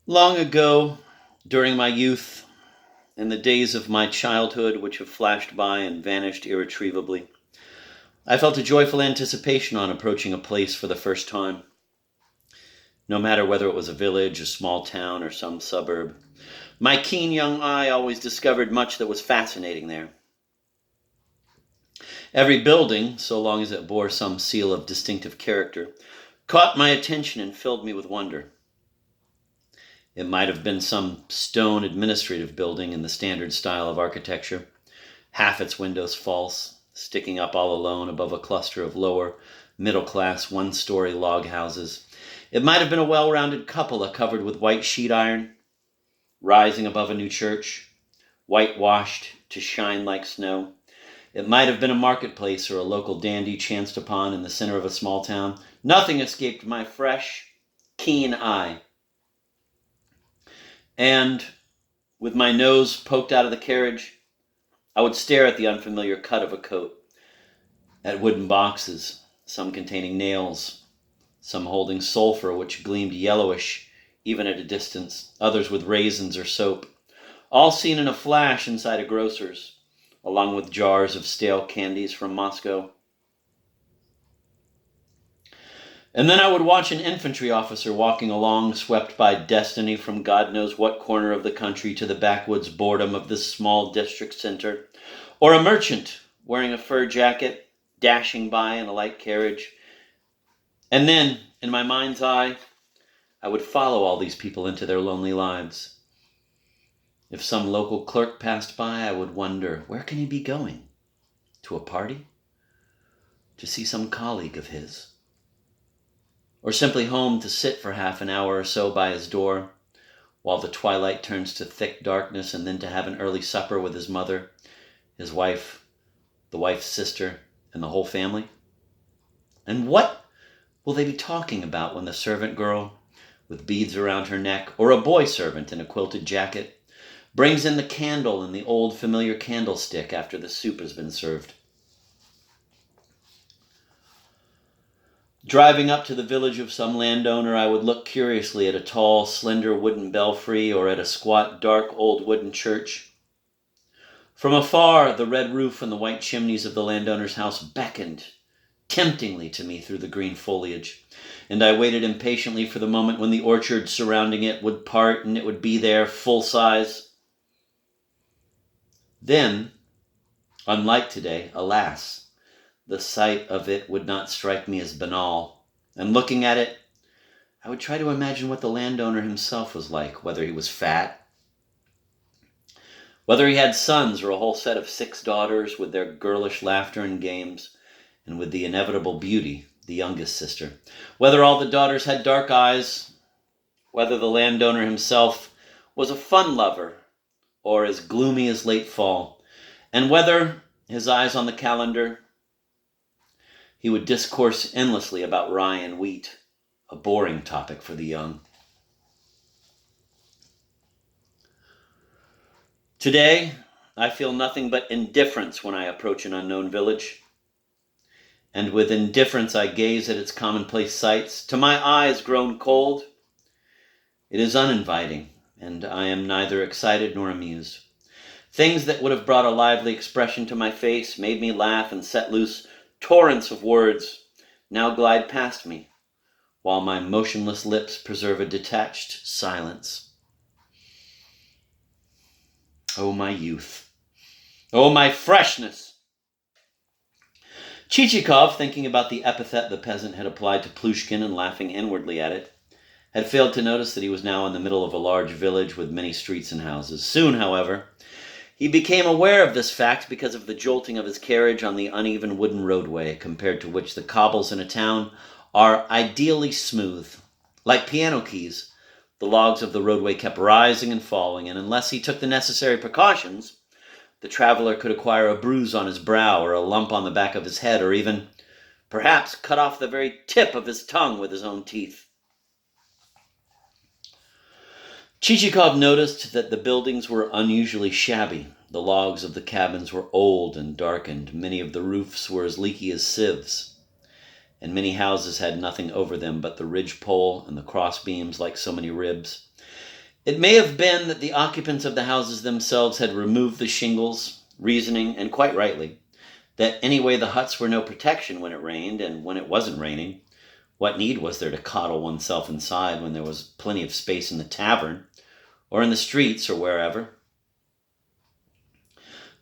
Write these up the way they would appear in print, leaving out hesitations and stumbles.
Long ago, during my youth, in the days of my childhood which have flashed by and vanished irretrievably, I felt a joyful anticipation on approaching a place for the first time. No matter whether it was a village, a small town, or some suburb, my keen young eye always discovered much that was fascinating there. Every building, so long as it bore some seal of distinctive character, caught my attention and filled me with wonder. It might have been some stone administrative building in the standard style of architecture, half its windows false, sticking up all alone above a cluster of lower, middle-class, one-story log houses. It might have been a well-rounded cupola covered with white sheet iron, rising above a new church, whitewashed to shine like snow. It might have been a marketplace or a local dandy chanced upon in the center of a small town. Nothing escaped my fresh, keen eye. And, with my nose poked out of the carriage, I would stare at the unfamiliar cut of a coat, at wooden boxes, some containing nails, some holding sulfur which gleamed yellowish even at a distance, others with raisins or soap, all seen in a flash inside a grocer's, along with jars of stale candies from Moscow. And then I would watch an infantry officer walking along, swept by destiny from God knows what corner of the country to the backwoods boredom of this small district center, or a merchant wearing a fur jacket, dashing by in a light carriage. And then, in my mind's eye, I would follow all these people into their lonely lives. If some local clerk passed by, I would wonder, where can he be going? To a party? To see some colleague of his? Or simply home to sit for half an hour or so by his door, while the twilight turns to thick darkness, and then to have an early supper with his mother, his wife, the wife's sister, and the whole family? And what will they be talking about when the servant girl, with beads around her neck, or a boy servant in a quilted jacket, brings in the candle in the old familiar candlestick after the soup has been served? Driving up to the village of some landowner, I would look curiously at a tall, slender wooden belfry or at a squat, dark, old wooden church. From afar, the red roof and the white chimneys of the landowner's house beckoned temptingly to me through the green foliage, and I waited impatiently for the moment when the orchard surrounding it would part and it would be there, full size. Then, unlike today, alas, the sight of it would not strike me as banal, and looking at it, I would try to imagine what the landowner himself was like, whether he was fat, whether he had sons or a whole set of 6 daughters with their girlish laughter and games, and with the inevitable beauty, the youngest sister, whether all the daughters had dark eyes, whether the landowner himself was a fun lover or as gloomy as late fall, and whether, his eyes on the calendar, he would discourse endlessly about rye and wheat, a boring topic for the young. Today, I feel nothing but indifference when I approach an unknown village. And with indifference I gaze at its commonplace sights. To my eyes grown cold, it is uninviting, and I am neither excited nor amused. Things that would have brought a lively expression to my face, made me laugh and set loose torrents of words, now glide past me, while my motionless lips preserve a detached silence. Oh, my youth! Oh, my freshness! Chichikov, thinking about the epithet the peasant had applied to Plushkin and laughing inwardly at it, had failed to notice that he was now in the middle of a large village with many streets and houses. Soon, however, he became aware of this fact because of the jolting of his carriage on the uneven wooden roadway, compared to which the cobbles in a town are ideally smooth. Like piano keys, the logs of the roadway kept rising and falling, and unless he took the necessary precautions, the traveler could acquire a bruise on his brow or a lump on the back of his head, or even, perhaps, cut off the very tip of his tongue with his own teeth. Chichikov noticed that the buildings were unusually shabby. The logs of the cabins were old and darkened. Many of the roofs were as leaky as sieves, and many houses had nothing over them but the ridge-pole and the cross-beams like so many ribs. It may have been that the occupants of the houses themselves had removed the shingles, reasoning, and quite rightly, that anyway the huts were no protection when it rained, and when it wasn't raining, what need was there to coddle oneself inside when there was plenty of space in the tavern, or in the streets, or wherever?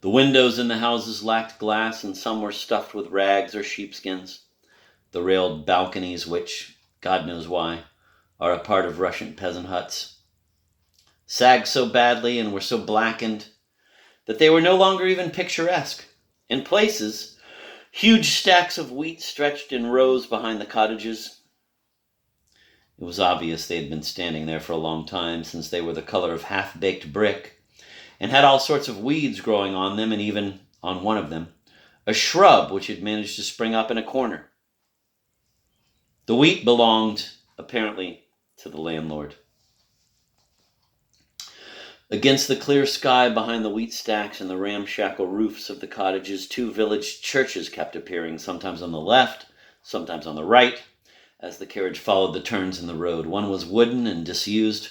The windows in the houses lacked glass, and some were stuffed with rags or sheepskins. The railed balconies, which, God knows why, are a part of Russian peasant huts, sagged so badly and were so blackened that they were no longer even picturesque. In places, huge stacks of wheat stretched in rows behind the cottages. It was obvious they had been standing there for a long time, since they were the color of half-baked brick, and had all sorts of weeds growing on them, and even on one of them, a shrub which had managed to spring up in a corner. The wheat belonged, apparently, to the landlord. Against the clear sky behind the wheat stacks and the ramshackle roofs of the cottages, two village churches kept appearing, sometimes on the left, sometimes on the right, as the carriage followed the turns in the road. One was wooden and disused,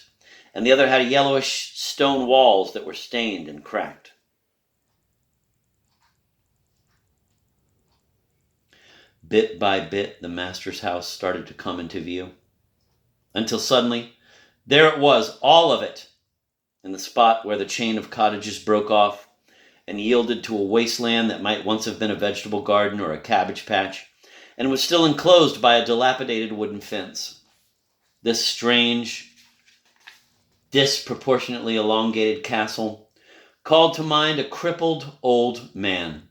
and the other had yellowish stone walls that were stained and cracked. Bit by bit, the master's house started to come into view, until suddenly, there it was, all of it, in the spot where the chain of cottages broke off and yielded to a wasteland that might once have been a vegetable garden or a cabbage patch, and was still enclosed by a dilapidated wooden fence. This strange, disproportionately elongated castle called to mind a crippled old man.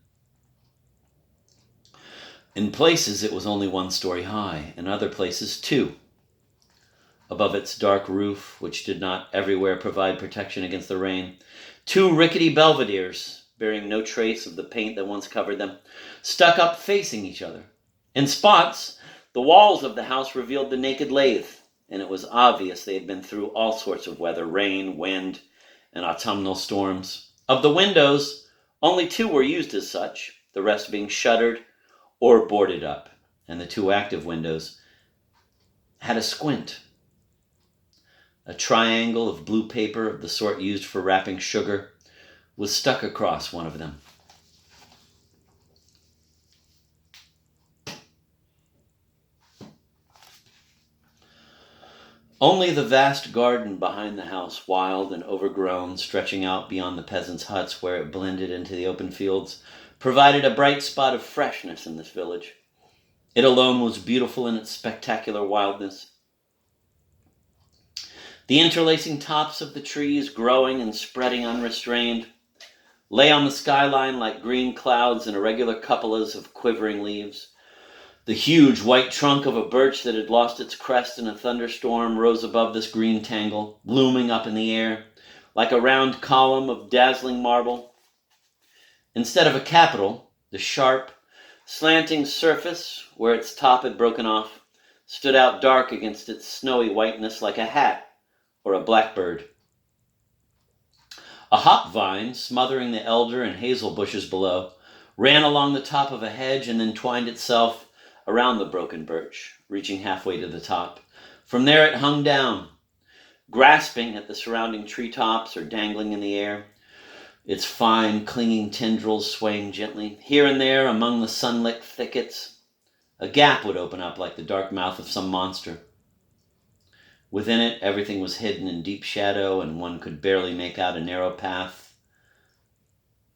In places it was only 1 story high, in other places 2. Above its dark roof, which did not everywhere provide protection against the rain, 2 rickety belvederes, bearing no trace of the paint that once covered them, stuck up facing each other. In spots, the walls of the house revealed the naked lathe, and it was obvious they had been through all sorts of weather, rain, wind, and autumnal storms. Of the windows, only 2 were used as such, the rest being shuttered or boarded up, and the 2 active windows had a squint. A triangle of blue paper, of the sort used for wrapping sugar, was stuck across one of them. Only the vast garden behind the house, wild and overgrown, stretching out beyond the peasants' huts where it blended into the open fields, provided a bright spot of freshness in this village. It alone was beautiful in its spectacular wildness. The interlacing tops of the trees, growing and spreading unrestrained, lay on the skyline like green clouds in irregular cupolas of quivering leaves. The huge white trunk of a birch that had lost its crest in a thunderstorm rose above this green tangle, looming up in the air, like a round column of dazzling marble. Instead of a capital, the sharp, slanting surface, where its top had broken off, stood out dark against its snowy whiteness like a hat or a blackbird. A hop vine, smothering the elder and hazel bushes below, ran along the top of a hedge and then twined itself around the broken birch, reaching halfway to the top. From there it hung down, grasping at the surrounding treetops or dangling in the air, its fine, clinging tendrils swaying gently. Here and there, among the sunlit thickets, a gap would open up like the dark mouth of some monster. Within it, everything was hidden in deep shadow, and one could barely make out a narrow path,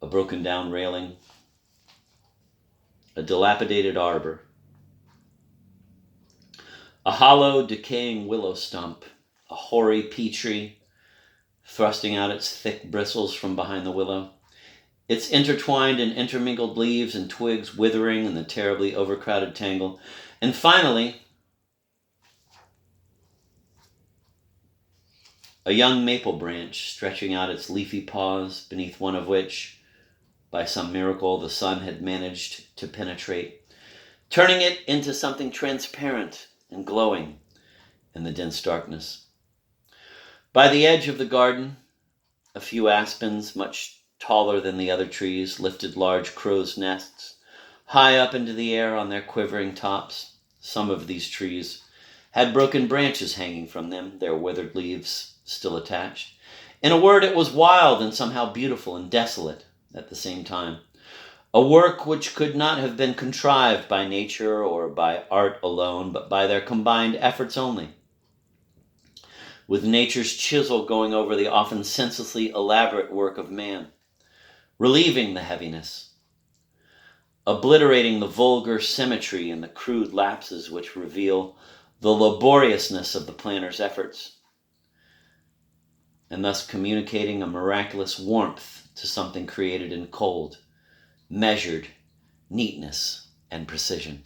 a broken-down railing, a dilapidated arbor, a hollow, decaying willow stump, a hoary pea tree, thrusting out its thick bristles from behind the willow, its intertwined and intermingled leaves and twigs withering in the terribly overcrowded tangle, and finally, a young maple branch stretching out its leafy paws, beneath one of which, by some miracle, the sun had managed to penetrate, turning it into something transparent and glowing in the dense darkness. By the edge of the garden, a few aspens, much taller than the other trees, lifted large crow's nests high up into the air on their quivering tops. Some of these trees had broken branches hanging from them, their withered leaves still attached. In a word, it was wild and somehow beautiful and desolate at the same time. A work which could not have been contrived by nature or by art alone, but by their combined efforts only, with nature's chisel going over the often senselessly elaborate work of man, relieving the heaviness, obliterating the vulgar symmetry and the crude lapses which reveal the laboriousness of the planner's efforts, and thus communicating a miraculous warmth to something created in cold, measured neatness and precision.